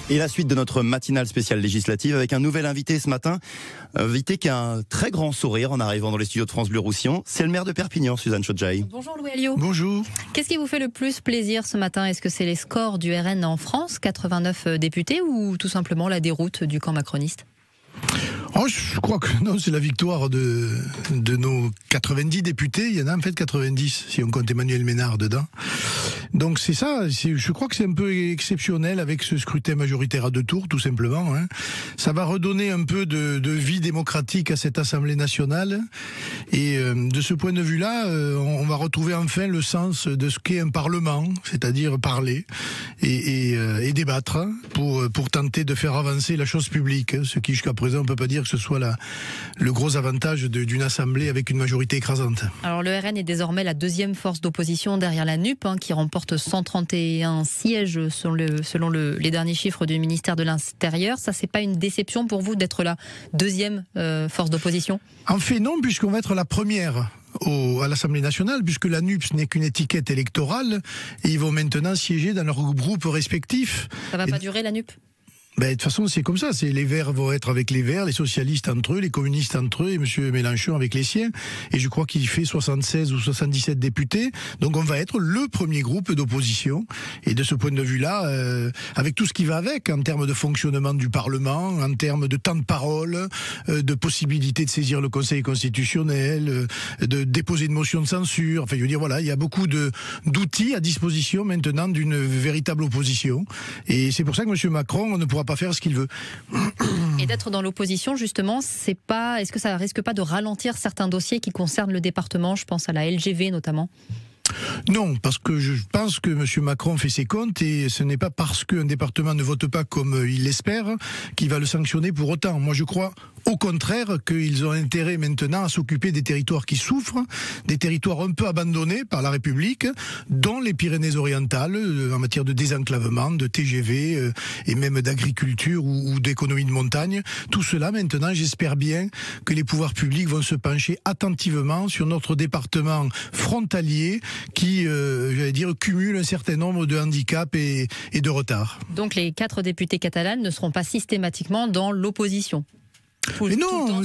Et la suite de notre matinale spéciale législative avec un nouvel invité ce matin. Invité qui a un très grand sourire en arrivant dans les studios de France Bleu Roussillon. C'est le maire de Perpignan, Suzanne Chodjaï. Bonjour Louis Alliot. Bonjour. Qu'est-ce qui vous fait le plus plaisir ce matin? Est-ce que c'est les scores du RN en France, 89 députés, ou tout simplement la déroute du camp macroniste? Oh, je crois que non, c'est la victoire de nos 90 députés. Il y en a en fait 90, si on compte Emmanuel Ménard dedans. Donc c'est ça, je crois que c'est un peu exceptionnel avec ce scrutin majoritaire à 2 tours, tout simplement. Ça va redonner un peu de vie démocratique à cette Assemblée nationale. Et de ce point de vue-là, on va retrouver enfin le sens de ce qu'est un Parlement, c'est-à-dire parler et débattre pour tenter de faire avancer la chose publique. Ce qui jusqu'à présent, on ne peut pas dire que ce soit le gros avantage d'une Assemblée avec une majorité écrasante. Alors le RN est désormais la deuxième force d'opposition derrière la NUP, qui remporte 131 sièges selon les derniers chiffres du ministère de l'Intérieur. Ça, c'est pas une déception pour vous d'être la deuxième force d'opposition? En fait, non, puisqu'on va être la première à l'Assemblée nationale, puisque la NUP n'est qu'une étiquette électorale, et ils vont maintenant siéger dans leurs groupes respectifs. Ça va pas durer, la NUP? De toute façon, c'est comme ça. Les Verts vont être avec les Verts, les socialistes entre eux, les communistes entre eux, et M. Mélenchon avec les siens. Et je crois qu'il fait 76 ou 77 députés. Donc on va être le premier groupe d'opposition. Et de ce point de vue-là, avec tout ce qui va avec, en termes de fonctionnement du Parlement, en termes de temps de parole, de possibilité de saisir le Conseil constitutionnel, de déposer une motion de censure. Enfin, je veux dire, voilà, il y a beaucoup d'outils à disposition maintenant d'une véritable opposition. Et c'est pour ça que M. Macron ne pourra pas faire ce qu'il veut. Et d'être dans l'opposition, justement, est-ce que ça risque pas de ralentir certains dossiers qui concernent le département? Je pense à la LGV notamment. Non, parce que je pense que M. Macron fait ses comptes et ce n'est pas parce qu'un département ne vote pas comme il l'espère qu'il va le sanctionner pour autant. Moi, je crois au contraire qu'ils ont intérêt maintenant à s'occuper des territoires qui souffrent, des territoires un peu abandonnés par la République, dont les Pyrénées-Orientales, en matière de désenclavement, de TGV et même d'agriculture ou d'économie de montagne. Tout cela, maintenant, j'espère bien que les pouvoirs publics vont se pencher attentivement sur notre département frontalier qui, j'allais dire, cumule un certain nombre de handicaps et de retards. Donc les 4 députés catalans ne seront pas systématiquement dans l'opposition? Mais non,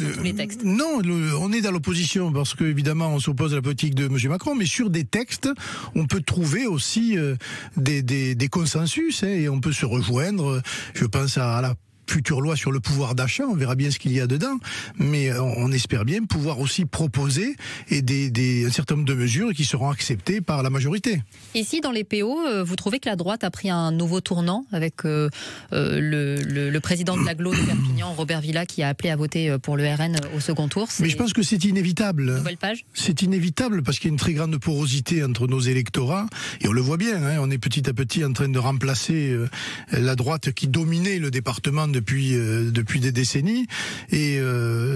non, on est dans l'opposition parce que évidemment on s'oppose à la politique de M. Macron, mais sur des textes, on peut trouver aussi des consensus et on peut se rejoindre. Je pense à la future loi sur le pouvoir d'achat, on verra bien ce qu'il y a dedans, mais on espère bien pouvoir aussi proposer un certain nombre de mesures qui seront acceptées par la majorité. Ici, dans les PO, vous trouvez que la droite a pris un nouveau tournant avec le président de l'agglo de Perpignan, Robert Villa, qui a appelé à voter pour le RN au second tour? Mais je pense que c'est inévitable. Nouvelle page? C'est inévitable parce qu'il y a une très grande porosité entre nos électorats, et on le voit bien, on est petit à petit en train de remplacer la droite qui dominait le département depuis des décennies, et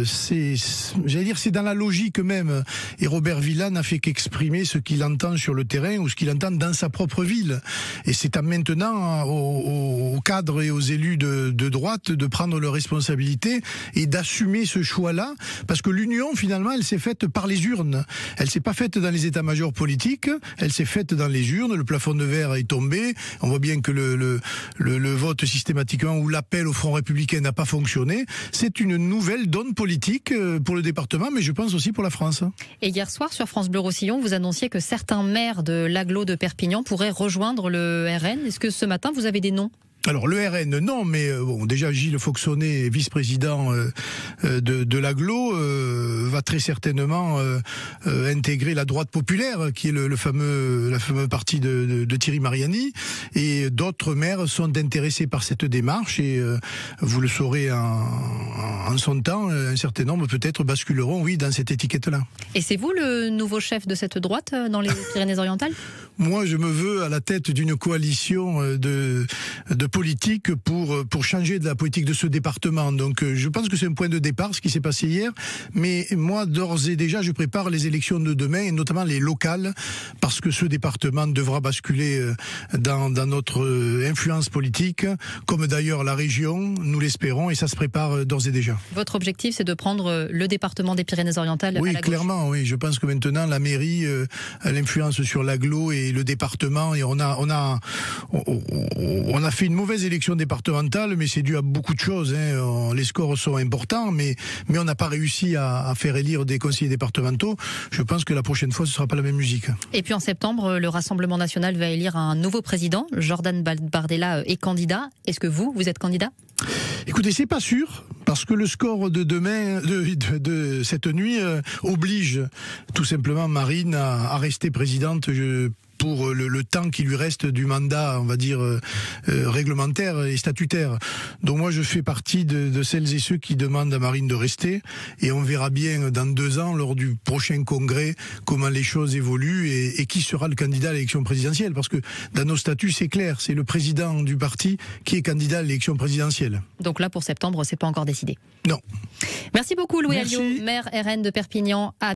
c'est dans la logique même, et Robert Villa n'a fait qu'exprimer ce qu'il entend sur le terrain ou ce qu'il entend dans sa propre ville, et c'est à maintenant aux cadres et aux élus de droite de prendre leurs responsabilités et d'assumer ce choix-là, parce que l'union finalement elle s'est faite par les urnes, elle s'est pas faite dans les états-majors politiques, elle s'est faite dans les urnes. Le plafond de verre est tombé, on voit bien que le vote systématiquement ou l'appel au Front républicain n'a pas fonctionné. C'est une nouvelle donne politique pour le département, mais je pense aussi pour la France. Et hier soir, sur France Bleu Roussillon, vous annonciez que certains maires de l'agglo de Perpignan pourraient rejoindre le RN. Est-ce que ce matin, vous avez des noms? Alors le RN, non, mais déjà Gilles Foxonnet, vice-président de l'agglo, va très certainement intégrer la droite populaire, qui est la fameuse parti de Thierry Mariani, et d'autres maires sont intéressés par cette démarche, et vous le saurez en son temps, un certain nombre peut-être basculeront, oui, dans cette étiquette-là. Et c'est vous le nouveau chef de cette droite dans les Pyrénées-Orientales? Moi, je me veux à la tête d'une coalition de politique pour changer de la politique de ce département. Donc je pense que c'est un point de départ, ce qui s'est passé hier. Mais moi, d'ores et déjà, je prépare les élections de demain, et notamment les locales, parce que ce département devra basculer dans notre influence politique, comme d'ailleurs la région, nous l'espérons, et ça se prépare d'ores et déjà. Votre objectif, c'est de prendre le département des Pyrénées-Orientales à la gauche? Oui, clairement, oui. Je pense que maintenant, la mairie a l'influence sur l'agglo et le département, et on a fait fait une mauvaise élection départementale, mais c'est dû à beaucoup de choses. Les scores sont importants, mais on n'a pas réussi à faire élire des conseillers départementaux. Je pense que la prochaine fois, ce ne sera pas la même musique. Et puis en septembre, le Rassemblement national va élire un nouveau président. Jordan Bardella est candidat. Est-ce que vous êtes candidat ? Écoutez, c'est pas sûr, parce que le score de demain, de cette nuit, oblige tout simplement Marine à rester présidente pour le temps qui lui reste du mandat, on va dire, réglementaire et statutaire. Donc moi, je fais partie de celles et ceux qui demandent à Marine de rester, et on verra bien dans 2 ans, lors du prochain congrès, comment les choses évoluent et qui sera le candidat à l'élection présidentielle. Parce que dans nos statuts, c'est clair, c'est le président du parti qui est candidat à l'élection présidentielle. Donc là, pour septembre, c'est pas encore décidé. Non. Merci beaucoup, Louis Merci. Alliot, maire RN de Perpignan.